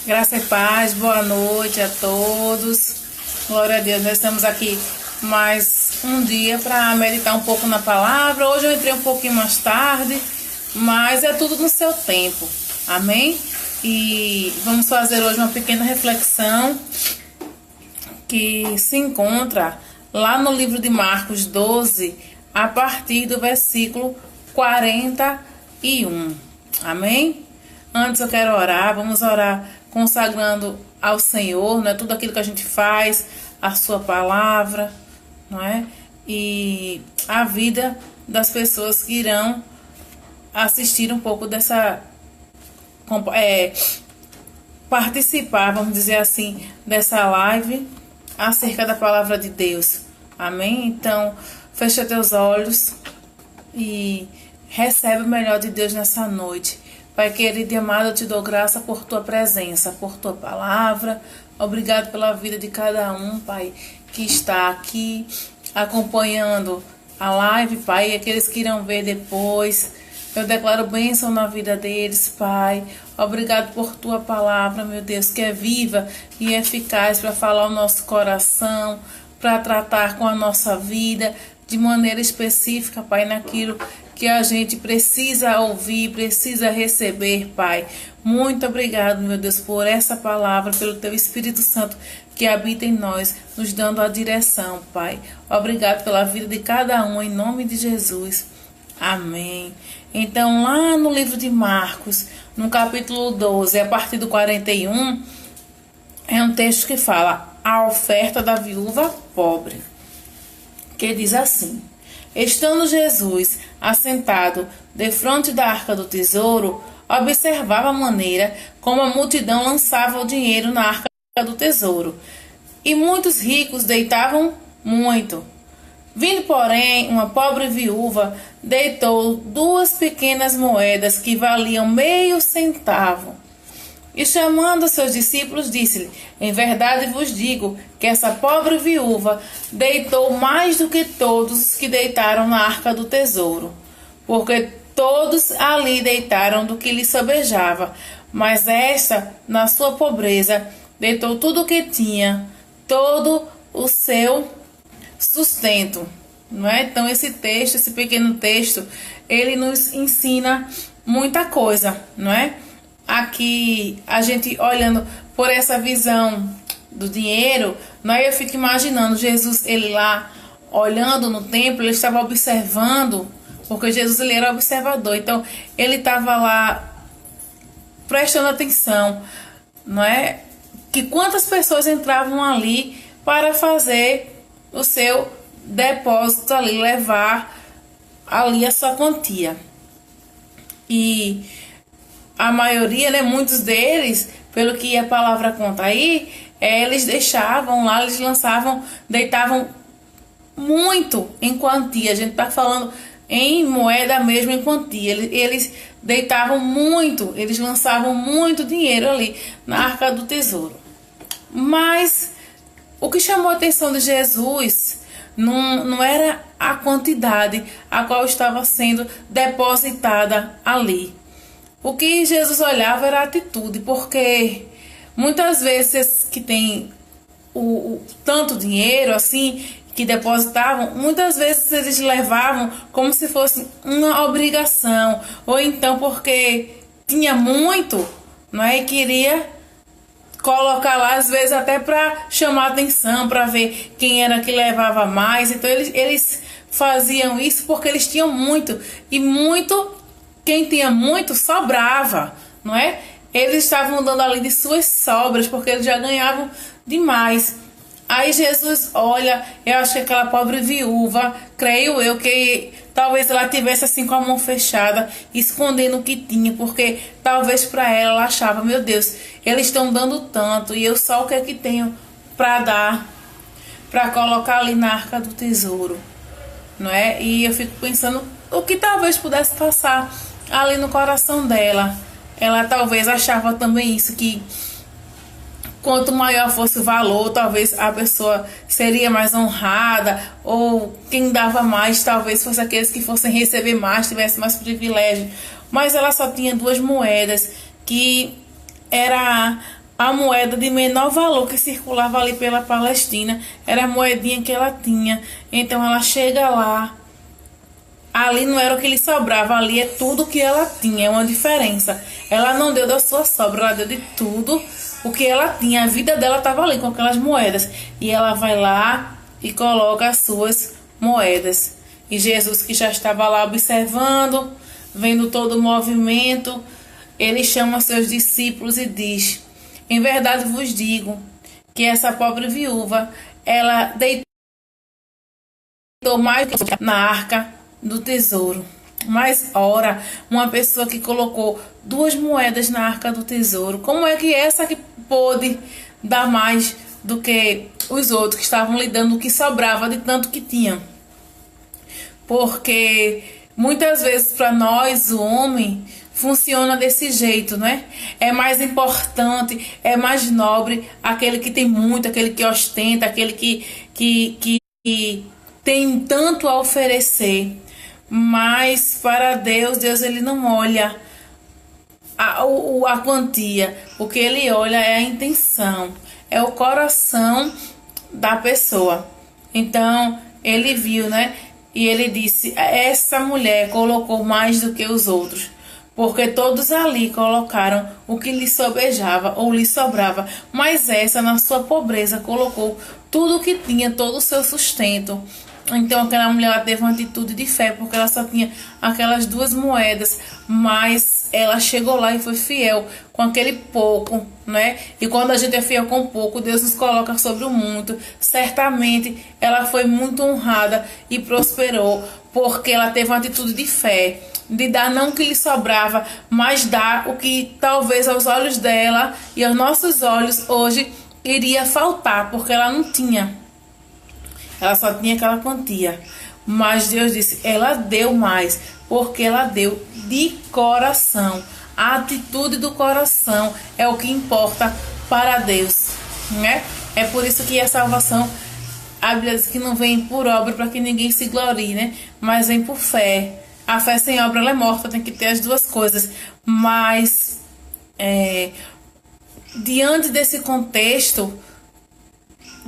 Graça e paz, boa noite a todos. Glória a Deus, nós estamos aqui mais um dia para meditar um pouco na palavra. Hoje eu entrei um pouquinho mais tarde, mas é tudo no seu tempo. Amém? E vamos fazer hoje uma pequena reflexão que se encontra lá no livro de Marcos 12, a partir do versículo 41. Amém? Antes eu quero orar, vamos orar consagrando ao Senhor, né, tudo aquilo que a gente faz, a sua palavra, não é? E a vida das pessoas que irão assistir um pouco dessa participar, vamos dizer assim, dessa live acerca da palavra de Deus. Amém? Então, fecha teus olhos e recebe o melhor de Deus nessa noite. Pai querido e amado, eu te dou graça por tua presença, por tua palavra. Obrigado pela vida de cada um, Pai, que está aqui acompanhando a live, Pai, e aqueles que irão ver depois. Eu declaro bênção na vida deles, Pai. Obrigado por tua palavra, meu Deus, que é viva e eficaz para falar o nosso coração, para tratar com a nossa vida de maneira específica, Pai, naquilo que a gente precisa ouvir, precisa receber, Pai. Muito obrigado, meu Deus, por essa palavra, pelo Teu Espírito Santo que habita em nós, nos dando a direção, Pai. Obrigado pela vida de cada um, em nome de Jesus. Amém. Então, lá no livro de Marcos, no capítulo 12, a partir do 41, é um texto que fala a oferta da viúva pobre, que diz assim: estando Jesus assentado defronte da arca do tesouro, observava a maneira como a multidão lançava o dinheiro na arca do tesouro, e muitos ricos deitavam muito. Vindo, porém, uma pobre viúva, deitou 2 pequenas moedas que valiam meio centavo. E chamando seus discípulos, disse-lhe: em verdade vos digo que essa pobre viúva deitou mais do que todos os que deitaram na arca do tesouro, porque todos ali deitaram do que lhe sobejava, mas esta, na sua pobreza, deitou tudo o que tinha, todo o seu sustento. Não é? Então esse texto, esse pequeno texto, ele nos ensina muita coisa, não é? Aqui, a gente olhando por essa visão do dinheiro, eu fico imaginando Jesus, ele lá, olhando no templo, ele estava observando, porque Jesus, ele era observador, então ele estava lá prestando atenção, não é? Que quantas pessoas entravam ali para fazer o seu depósito ali, levar ali a sua quantia. E a maioria, né, muitos deles, pelo que a palavra conta aí, eles deixavam lá, eles lançavam, deitavam muito em quantia. A gente está falando em moeda mesmo, em quantia. Eles deitavam muito, eles lançavam muito dinheiro ali na arca do tesouro. Mas o que chamou a atenção de Jesus não era a quantidade a qual estava sendo depositada ali. O que Jesus olhava era a atitude, porque muitas vezes que tem o tanto dinheiro assim que depositavam, muitas vezes eles levavam como se fosse uma obrigação, ou então porque tinha muito, não é, e queria colocar lá, às vezes até para chamar atenção, para ver quem era que levava mais. Então eles faziam isso porque eles tinham muito, e muito, quem tinha muito sobrava, não é? Eles estavam dando ali de suas sobras, porque eles já ganhavam demais. Aí Jesus olha, eu acho que aquela pobre viúva, creio eu que talvez ela tivesse assim com a mão fechada, escondendo o que tinha, porque talvez para ela achava: meu Deus, eles estão dando tanto e eu só o que é que tenho para dar, para colocar ali na arca do tesouro, não é? E eu fico pensando o que talvez pudesse passar ali no coração dela. Ela talvez achava também isso, que quanto maior fosse o valor, talvez a pessoa seria mais honrada, ou quem dava mais talvez fosse aqueles que fossem receber mais, tivesse mais privilégio. Mas ela só tinha 2 moedas, que era a moeda de menor valor que circulava ali pela Palestina era a moedinha que ela tinha. Então ela chega lá, ali não era o que lhe sobrava, ali é tudo que ela tinha, é uma diferença. Ela não deu da sua sobra, ela deu de tudo o que ela tinha. A vida dela estava ali com aquelas moedas. E ela vai lá e coloca as suas moedas. E Jesus, que já estava lá observando, vendo todo o movimento, ele chama seus discípulos e diz: em verdade vos digo que essa pobre viúva, ela deitou mais na arca do tesouro. Mas ora, uma pessoa que colocou 2 moedas na arca do tesouro, como é que essa que pôde dar mais do que os outros que estavam lhe dando o que sobrava de tanto que tinha? Porque muitas vezes para nós, o homem, funciona desse jeito, né? É mais importante, é mais nobre aquele que tem muito, aquele que ostenta, aquele que tem tanto a oferecer. Mas para Deus, Deus ele não olha a quantia. O que ele olha é a intenção, é o coração da pessoa. Então, ele viu, né? E ele disse: essa mulher colocou mais do que os outros, porque todos ali colocaram o que lhe sobejava ou lhe sobrava, mas essa, na sua pobreza, colocou tudo o que tinha, todo o seu sustento. Então aquela mulher, ela teve uma atitude de fé, porque ela só tinha aquelas 2 moedas, mas ela chegou lá e foi fiel com aquele pouco, né? E quando a gente é fiel com pouco, Deus nos coloca sobre o muito. Certamente ela foi muito honrada e prosperou, porque ela teve uma atitude de fé, de dar não o que lhe sobrava, mas dar o que talvez aos olhos dela e aos nossos olhos hoje iria faltar, porque ela não tinha. Ela só tinha aquela quantia. Mas Deus disse: ela deu mais, porque ela deu de coração. A atitude do coração é o que importa para Deus, né? É por isso que a salvação, a Bíblia diz que não vem por obra para que ninguém se glorie, né? Mas vem por fé. A fé sem obra ela é morta, tem que ter as 2 coisas. Mas diante desse contexto,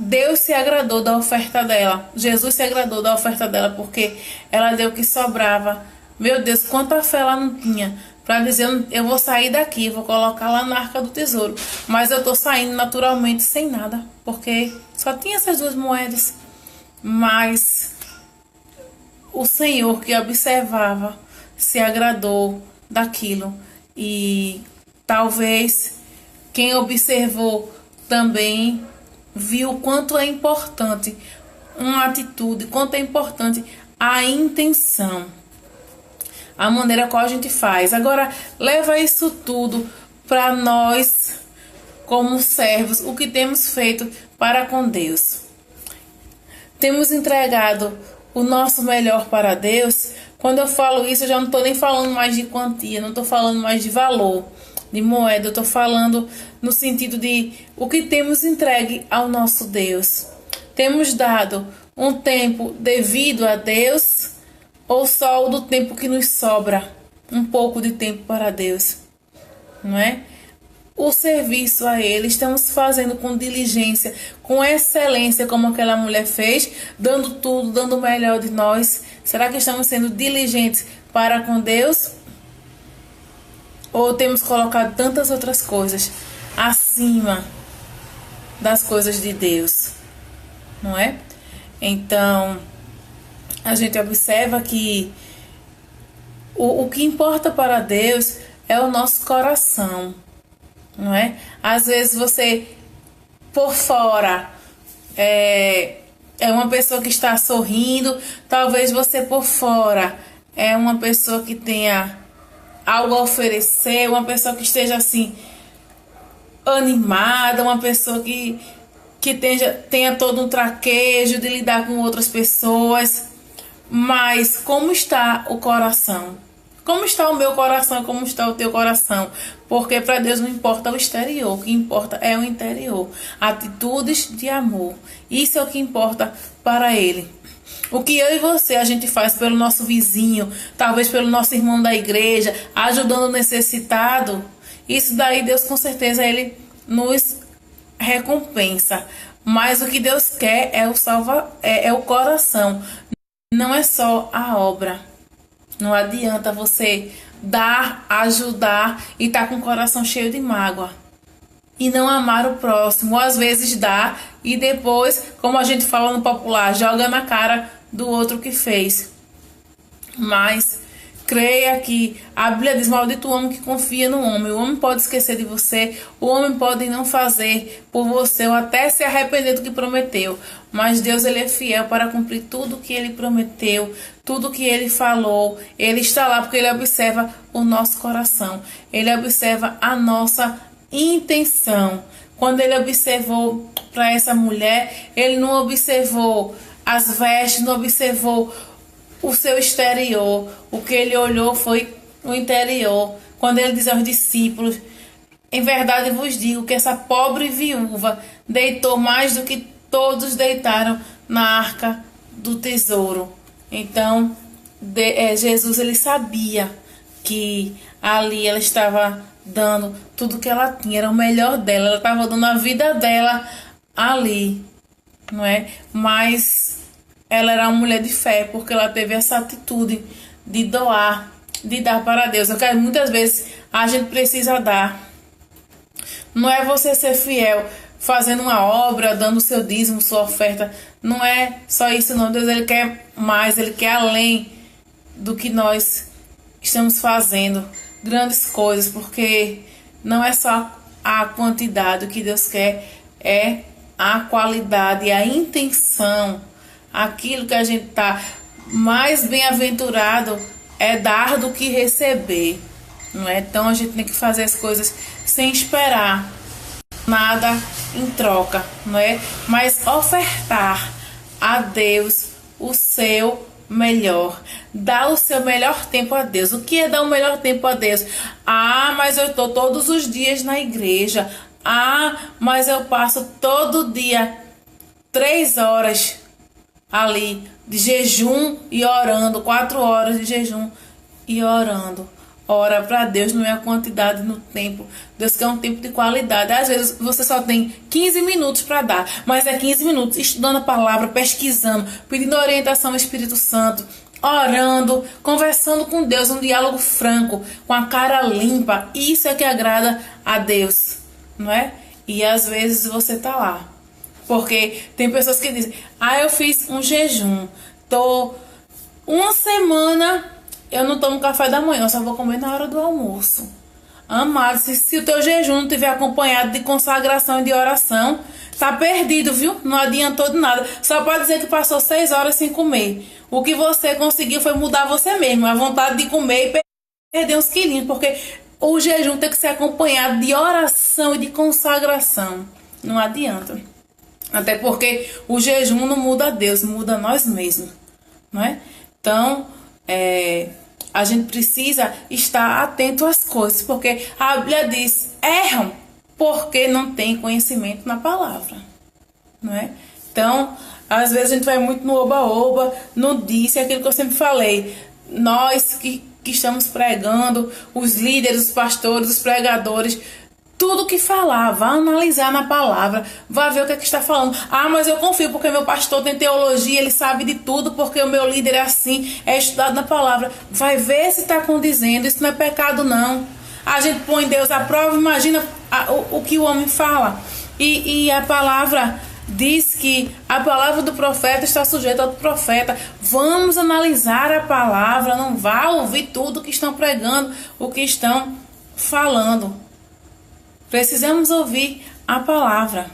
Deus se agradou da oferta dela. Jesus se agradou da oferta dela, porque ela deu o que sobrava. Meu Deus, quanta fé ela não tinha para dizer: eu vou sair daqui, vou colocar lá na arca do tesouro, mas eu tô saindo naturalmente sem nada, porque só tinha essas 2 moedas. Mas o Senhor, que observava, se agradou daquilo. E talvez quem observou também viu o quanto é importante uma atitude, quanto é importante a intenção, a maneira qual a gente faz. Agora, leva isso tudo para nós, como servos, o que temos feito para com Deus. Temos entregado o nosso melhor para Deus. Quando eu falo isso, eu já não estou nem falando mais de quantia, não estou falando mais de valor, de moeda. Eu estou falando no sentido de o que temos entregue ao nosso Deus. Temos dado um tempo devido a Deus, ou só o do tempo que nos sobra? Um pouco de tempo para Deus, não é? O serviço a Ele estamos fazendo com diligência, com excelência, como aquela mulher fez, dando tudo, dando o melhor de nós. Será que estamos sendo diligentes para com Deus? Ou temos colocado tantas outras coisas acima das coisas de Deus, não é? Então, a gente observa que o que importa para Deus é o nosso coração, não é? Às vezes você, por fora, é uma pessoa que está sorrindo, talvez você por fora é uma pessoa que tenha algo a oferecer, uma pessoa que esteja assim animada, uma pessoa que tenha todo um traquejo de lidar com outras pessoas. Mas como está o coração? Como está o meu coração? Como está o teu coração? Porque para Deus não importa o exterior, o que importa é o interior. Atitudes de amor. Isso é o que importa para Ele. O que eu e você a gente faz pelo nosso vizinho, talvez pelo nosso irmão da igreja, ajudando o necessitado, isso daí Deus com certeza Ele nos recompensa. Mas o que Deus quer é o coração. Não é só a obra. Não adianta você dar, ajudar e estar com o coração cheio de mágoa e não amar o próximo. Ou às vezes dá e depois, como a gente fala no popular, joga na cara do outro que fez. Mas creia que a Bíblia diz: maldito o homem que confia no homem. O homem pode esquecer de você, o homem pode não fazer por você ou até se arrepender do que prometeu. Mas Deus, ele é fiel para cumprir tudo o que ele prometeu, tudo o que ele falou. Ele está lá porque ele observa o nosso coração, ele observa a nossa intenção. Quando ele observou para essa mulher, ele não observou as vestes, não observou o seu exterior. O que ele olhou foi o interior. Quando ele diz aos discípulos: em verdade vos digo que essa pobre viúva deitou mais do que todos deitaram na arca do tesouro. Então Jesus, ele sabia que ali ela estava dando tudo que ela tinha, era o melhor dela, ela estava dando a vida dela ali, não é? Mas ela era uma mulher de fé, porque ela teve essa atitude de doar, de dar para Deus. Eu quero, muitas vezes a gente precisa dar. Não é você ser fiel fazendo uma obra, dando o seu dízimo, sua oferta. Não é só isso, não. Deus, ele quer mais, ele quer além do que nós estamos fazendo. Grandes coisas, porque não é só a quantidade. O que Deus quer é a qualidade, a intenção. Aquilo que a gente está mais bem-aventurado é dar do que receber, não é? Então a gente tem que fazer as coisas sem esperar nada em troca, não é? Mas ofertar a Deus o seu melhor, dar o seu melhor tempo a Deus. O que é dar o melhor tempo a Deus? Ah, mas eu estou todos os dias na igreja. Ah, mas eu passo todo dia 3 horas ali de jejum e orando, 4 horas de jejum e orando. Ora para Deus, não é a quantidade no tempo. Deus quer um tempo de qualidade. Às vezes você só tem 15 minutos para dar, mas é 15 minutos estudando a palavra, pesquisando, pedindo orientação ao Espírito Santo, orando, conversando com Deus, um diálogo franco, com a cara limpa. Isso é que agrada a Deus, não é? E às vezes você tá lá, porque tem pessoas que dizem: ah, eu fiz um jejum, tô uma semana, eu não tomo café da manhã, eu só vou comer na hora do almoço. Amado, se o teu jejum não tiver acompanhado de consagração e de oração, tá perdido, viu? Não adiantou de nada. Só pode dizer que passou 6 horas sem comer. O que você conseguiu foi mudar você mesmo, a vontade de comer e perder uns quilinhos, porque o jejum tem que ser acompanhado de oração e de consagração. Não adianta. Até porque o jejum não muda Deus, muda nós mesmos, não é? Então, a gente precisa estar atento às coisas, porque a Bíblia diz: erram porque não tem conhecimento na palavra, não é? Então, às vezes a gente vai muito no oba-oba, no disse, aquilo que eu sempre falei. Nós que estamos pregando, os líderes, os pastores, os pregadores, tudo que falar, vá analisar na palavra, vá ver o que é que está falando. Ah, mas eu confio porque meu pastor tem teologia, ele sabe de tudo, porque o meu líder é assim, é estudado na palavra. Vai ver se está condizendo, isso não é pecado não. A gente põe Deus à prova, imagina o que o homem fala. E a palavra diz que a palavra do profeta está sujeita ao do profeta. Vamos analisar a palavra, não vá ouvir tudo que estão pregando, o que estão falando. Precisamos ouvir a palavra.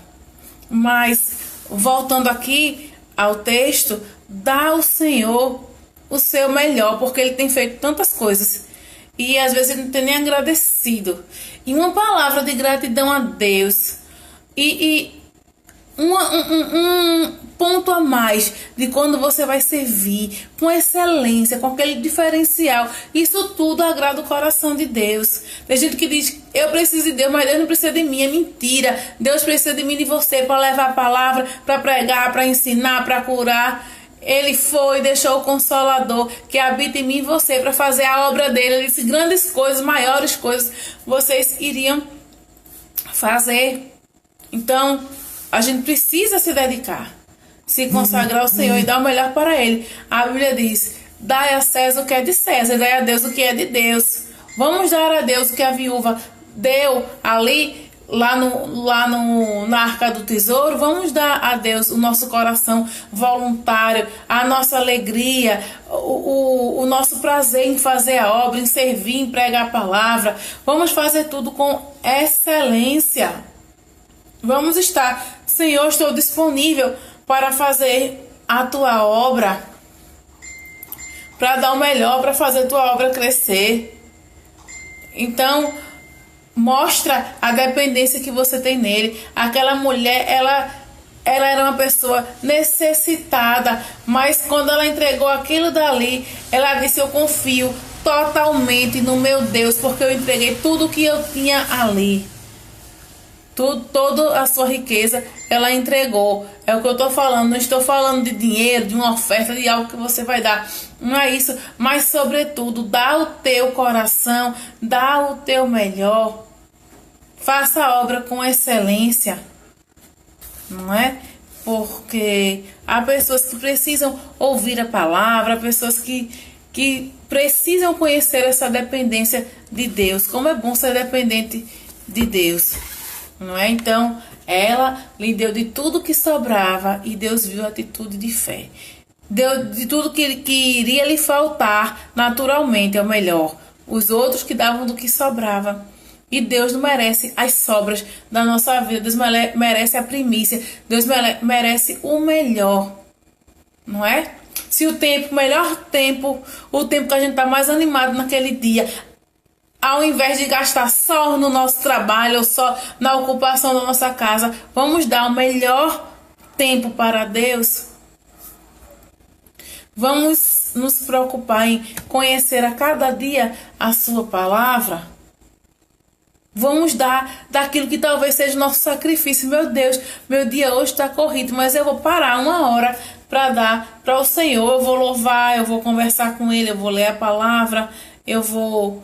Mas, voltando aqui ao texto, dá ao Senhor o seu melhor, porque Ele tem feito tantas coisas. E às vezes Ele não tem nem agradecido. E uma palavra de gratidão a Deus. E um ponto a mais de quando você vai servir com excelência, com aquele diferencial. Isso tudo agrada o coração de Deus. Tem gente que diz: eu preciso de Deus, mas Deus não precisa de mim. É mentira. Deus precisa de mim e de você para levar a palavra, para pregar, para ensinar, para curar. Ele foi e deixou o Consolador que habita em mim e você para fazer a obra dele. Ele disse: grandes coisas, maiores coisas vocês iriam fazer. Então, a gente precisa se dedicar, se consagrar ao Senhor e dar o melhor para Ele. A Bíblia diz: dai a César o que é de César, dai a Deus o que é de Deus. Vamos dar a Deus o que a viúva deu ali, na Arca do Tesouro. Vamos dar a Deus o nosso coração voluntário, a nossa alegria, o nosso prazer em fazer a obra, em servir, em pregar a palavra. Vamos fazer tudo com excelência. Vamos estar: Senhor, estou disponível para fazer a tua obra, para dar o melhor, para fazer a tua obra crescer. Então, mostra a dependência que você tem nele. Aquela mulher, ela era uma pessoa necessitada, mas quando ela entregou aquilo dali, ela disse: eu confio totalmente no meu Deus, porque eu entreguei tudo que eu tinha ali. Toda a sua riqueza ela entregou. É o que eu estou falando. Não estou falando de dinheiro, de uma oferta, de algo que você vai dar. Não é isso. Mas sobretudo, dá o teu coração, dá o teu melhor. Faça a obra com excelência. Não é? Porque há pessoas que precisam ouvir a palavra, pessoas que precisam conhecer essa dependência de Deus. Como é bom ser dependente de Deus. Não é? Então, ela lhe deu de tudo que sobrava e Deus viu a atitude de fé. Deu de tudo que iria lhe faltar naturalmente, é o melhor. Os outros que davam do que sobrava. E Deus não merece as sobras da nossa vida. Deus merece a primícia. Deus merece o melhor. Não é? Se o melhor tempo, o tempo que a gente está mais animado naquele dia, ao invés de gastar só no nosso trabalho ou só na ocupação da nossa casa, vamos dar o melhor tempo para Deus. Vamos nos preocupar em conhecer a cada dia a sua palavra. Vamos dar daquilo que talvez seja o nosso sacrifício. Meu Deus, meu dia hoje está corrido, mas eu vou parar uma hora para dar para o Senhor. Eu vou louvar, eu vou conversar com Ele, eu vou ler a palavra, eu vou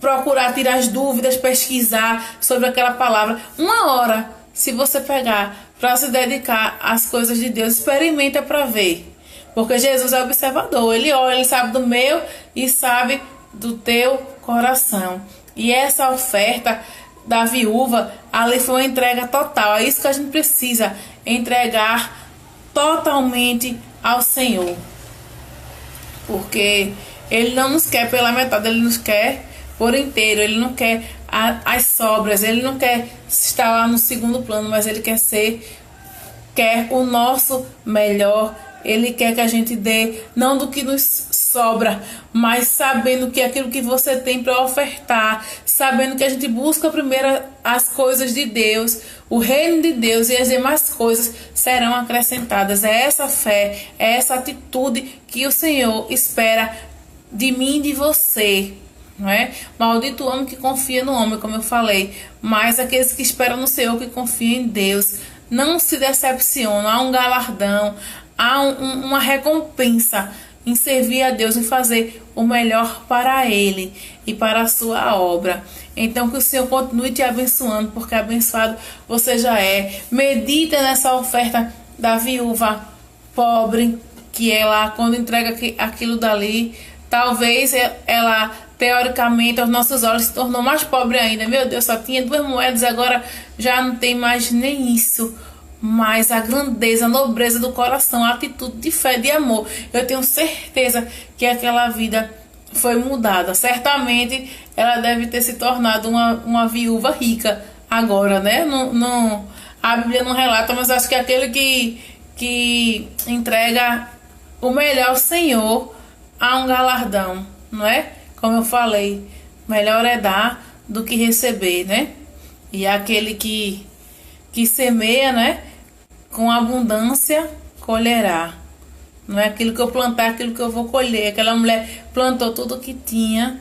procurar tirar as dúvidas, pesquisar sobre aquela palavra. Uma hora, se você pegar para se dedicar às coisas de Deus, experimenta para ver. Porque Jesus é observador. Ele olha, ele sabe do meu e sabe do teu coração. E essa oferta da viúva, ali foi uma entrega total. É isso que a gente precisa, entregar totalmente ao Senhor. Porque Ele não nos quer pela metade, Ele nos quer por inteiro. Ele não quer as sobras, Ele não quer estar lá no segundo plano, mas Ele quer o nosso melhor. Ele quer que a gente dê, não do que nos sobra, mas sabendo que aquilo que você tem para ofertar, sabendo que a gente busca primeiro as coisas de Deus, o reino de Deus, e as demais coisas serão acrescentadas. É essa fé, é essa atitude que o Senhor espera de mim e de você. Não é? Maldito o homem que confia no homem, como eu falei, mas aqueles que esperam no Senhor, que confiam em Deus, não se decepcionam. Há um galardão, há uma recompensa em servir a Deus, em fazer o melhor para Ele e para a sua obra. Então que o Senhor continue te abençoando, porque abençoado você já é. Medita nessa oferta da viúva pobre, que ela, quando entrega aquilo dali, talvez ela, teoricamente, aos nossos olhos, se tornou mais pobre ainda. Meu Deus, só tinha 2 moedas, agora já não tem mais nem isso. Mas a grandeza, a nobreza do coração, a atitude de fé, de amor, eu tenho certeza que aquela vida foi mudada. Certamente ela deve ter se tornado uma viúva rica agora, né? Não, a Bíblia não relata, mas acho que aquele que entrega o melhor ao Senhor, há um galardão, não é? Como eu falei, melhor é dar do que receber, né? E aquele que semeia, né, com abundância colherá. Não é aquilo que eu plantar, aquilo que eu vou colher. Aquela mulher plantou tudo o que tinha,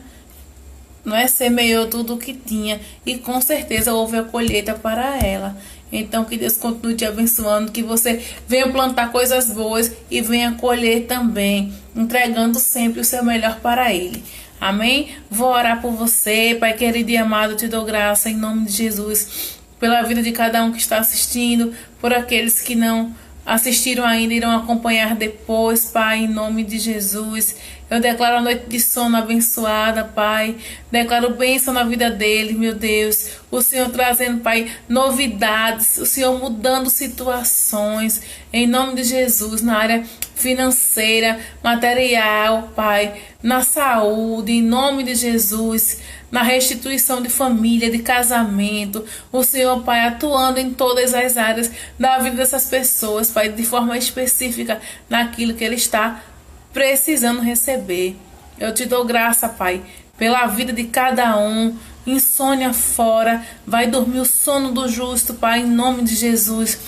não é? Semeou tudo o que tinha e com certeza houve a colheita para ela. Então que Deus continue te abençoando, que você venha plantar coisas boas e venha colher também, entregando sempre o seu melhor para Ele. Amém? Vou orar por você, Pai querido e amado, eu te dou graça em nome de Jesus, pela vida de cada um que está assistindo, por aqueles que não assistiram ainda, irão acompanhar depois, Pai, em nome de Jesus. Eu declaro a noite de sono abençoada, Pai. Declaro bênção na vida dele, meu Deus. O Senhor trazendo, Pai, novidades. O Senhor mudando situações. Em nome de Jesus, na área financeira, material, Pai. Na saúde, em nome de Jesus. Na restituição de família, de casamento. O Senhor, Pai, atuando em todas as áreas da vida dessas pessoas, Pai, de forma específica naquilo que Ele está precisando receber. Eu te dou graça, Pai, pela vida de cada um. Insônia fora, vai dormir o sono do justo, Pai, em nome de Jesus.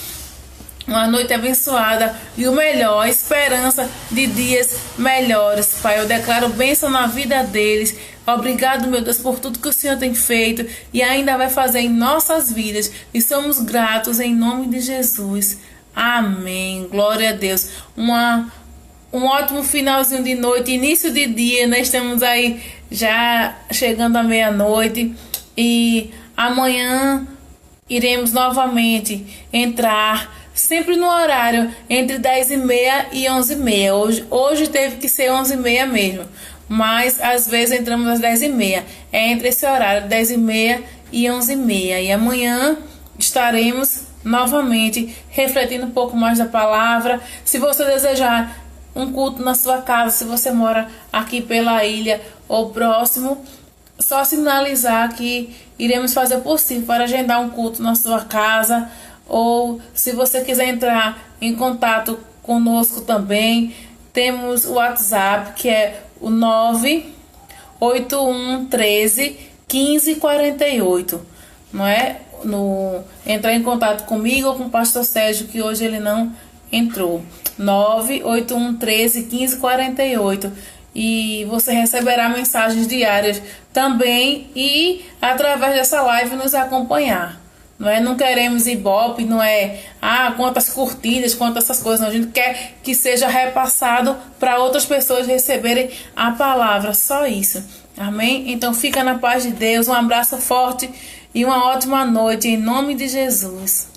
Uma noite abençoada e o melhor, a esperança de dias melhores, Pai. Eu declaro bênção na vida deles. Obrigado, meu Deus, por tudo que o Senhor tem feito e ainda vai fazer em nossas vidas. E somos gratos em nome de Jesus. Amém. Glória a Deus. Um ótimo finalzinho de noite, início de dia, nós estamos aí já chegando à meia-noite e amanhã iremos novamente entrar sempre no horário entre 10h30 e 11h30. Hoje teve que ser 11h30 mesmo, mas às vezes entramos às 10h30. É entre esse horário, 10h30 e 11h30. E amanhã estaremos novamente refletindo um pouco mais da palavra. Se você desejar um culto na sua casa, se você mora aqui pela ilha ou próximo, só sinalizar que iremos fazer o possível para agendar um culto na sua casa. Ou se você quiser entrar em contato conosco também, temos o WhatsApp, que é o 98113 1548, não é? Entrar em contato comigo ou com o pastor Sérgio, que hoje ele não entrou. 98113 1548. E você receberá mensagens diárias também e através dessa live nos acompanhar. Não queremos ibope, não é quantas curtidas, quantas essas coisas. Não. A gente quer que seja repassado para outras pessoas receberem a palavra, só isso. Amém? Então fica na paz de Deus, um abraço forte e uma ótima noite em nome de Jesus.